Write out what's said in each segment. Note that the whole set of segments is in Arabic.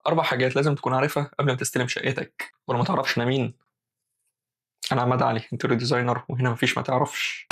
4 حاجات لازم تكون عارفها قبل ما تستلم شقتك، ولو ما تعرفش أنا مين؟ أنا عماد علي انتيريور ديزاينر، وهنا مفيش ما تعرفش.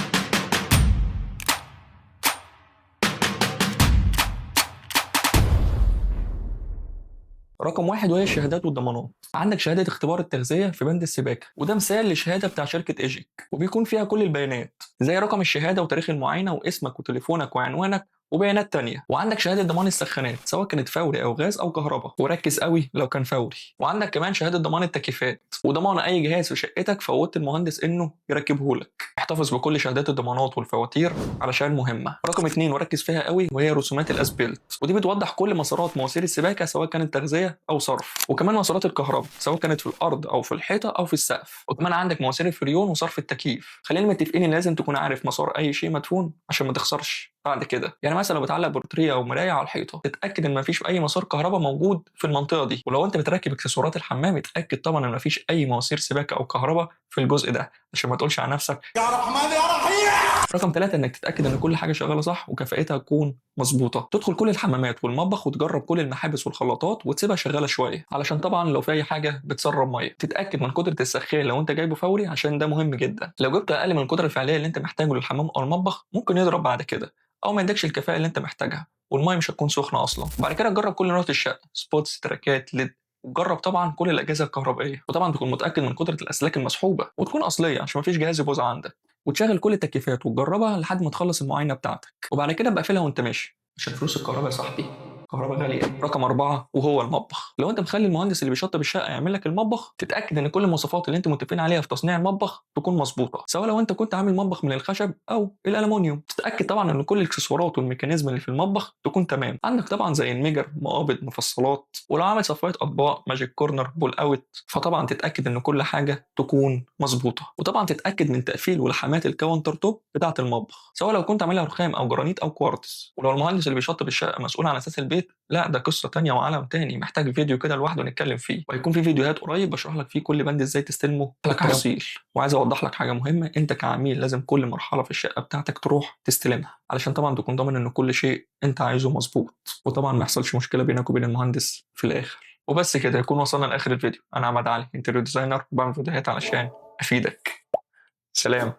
رقم 1 وهي الشهادات والضمانات. عندك شهادة اختبار التغذية في بند السباكة، وده مثال لشهادة بتاع شركة ايجيك، وبيكون فيها كل البيانات زي رقم الشهادة وتاريخ المعاينة واسمك وتليفونك وعنوانك وبيانات تانية. وعندك شهادة ضمان السخانات سواء كانت فوري أو غاز أو كهرباء، وركز قوي لو كان فوري. وعندك كمان شهادة ضمان التكييفات وضمان أي جهاز في شقتك فوتت المهندس إنه يركبه لك. احتفظ بكل شهادات الضمانات والفواتير علشان مهمة. رقم 2 وركز فيها قوي وهي رسومات الأسبلت، ودي بتوضح كل مسارات مواسير السباكة سواء كانت تغذية أو صرف، وكمان مسارات الكهرباء سواء كانت في الأرض أو في الحيطة أو في السقف، وكمان عندك مواسير الفريون وصرف التكييف. خلينا متفقين إن لازم تكون عارف مسار أي شيء مدفون عشان ما تخسرش بعد كده. يعني مثلا لو بتعلق بورتريه او مرايه على الحيطه، تتاكد ان مفيش اي مسار كهرباء موجود في المنطقه دي. ولو انت بتركب اكسسوارات الحمام، اتاكد طبعا ان مفيش اي مواسير سباكه او كهرباء في الجزء ده عشان ما تقولش على نفسك يا رحمن يا رحيم. رقم 3 انك تتاكد ان كل حاجه شغاله صح وكفاءتها تكون مظبوطه. تدخل كل الحمامات والمطبخ وتجرب كل المحابس والخلاطات وتسيبها شغاله شويه، علشان طبعا لو في اي حاجه بتسرب ميه. تتاكد من قدره السخان لو انت جايبه فوري عشان ده مهم جدا. لو جبت اقل من القدره الفعليه اللي انت محتاجه للحمام او المطبخ ممكن يضرب بعد كده او ما يديكش الكفاءه اللي انت محتاجها، والميه مش هتكون سخنه اصلا. وبعد كده تجرب كل نوع الشقه، سبوتس، تراكات، ليد، وجرب طبعا كل الاجهزه الكهربائيه، وطبعا تكون متاكد من قدره الاسلاك المسحوبه وتكون اصليه عشان مفيش جهاز يبوظ عندك. وتشغل كل التكييفات وتجربها لحد ما تخلص المعاينه بتاعتك، وبعد كده بقفلها وانت ماشي عشان فلوس الكهرباء يا صاحبي كهرباء غاليه. رقم 4 وهو المطبخ. لو انت مخلي المهندس اللي بيشطب الشقه يعمل لك المطبخ، تتاكد ان كل المواصفات اللي انتوا متفقين عليها في تصنيع المطبخ تكون مظبوطه، سواء لو انت كنت عامل مطبخ من الخشب او الالومنيوم. تتاكد طبعا ان كل الاكسسوارات والميكانيزم اللي في المطبخ تكون تمام. عندك طبعا زي الميجر، مقابض، مفصلات، ولو عامل صفايه اطباق، ماجيك كورنر، بول اوت، فطبعا تتاكد ان كل حاجه تكون مظبوطه. وطبعا تتاكد من تقفيل ولحامات الكاونتر توب بتاعه المطبخ سواء لو كنت عاملها رخام او جرانيت او كوارتز. ولو المهندس اللي بيشطب الشقه مسؤول عن اساس البيت، لا ده قصه تانية وعالم تاني محتاج فيديو كده لوحده نتكلم فيه. وهيكون في فيديوهات قريب بشرح لك فيه كل بند ازاي تستلمه بالتفصيل. وعايز اوضح لك حاجه مهمه، انت كعميل لازم كل مرحله في الشقه بتاعتك تروح تستلمها علشان طبعا تكون ضامن ان كل شيء انت عايزه مظبوط، وطبعا ما يحصلش مشكله بينك وبين المهندس في الاخر. وبس كده يكون وصلنا لاخر الفيديو. انا عماد علي انتريور ديزاينر وبعمل فيديوهات علشان افيدك. سلام.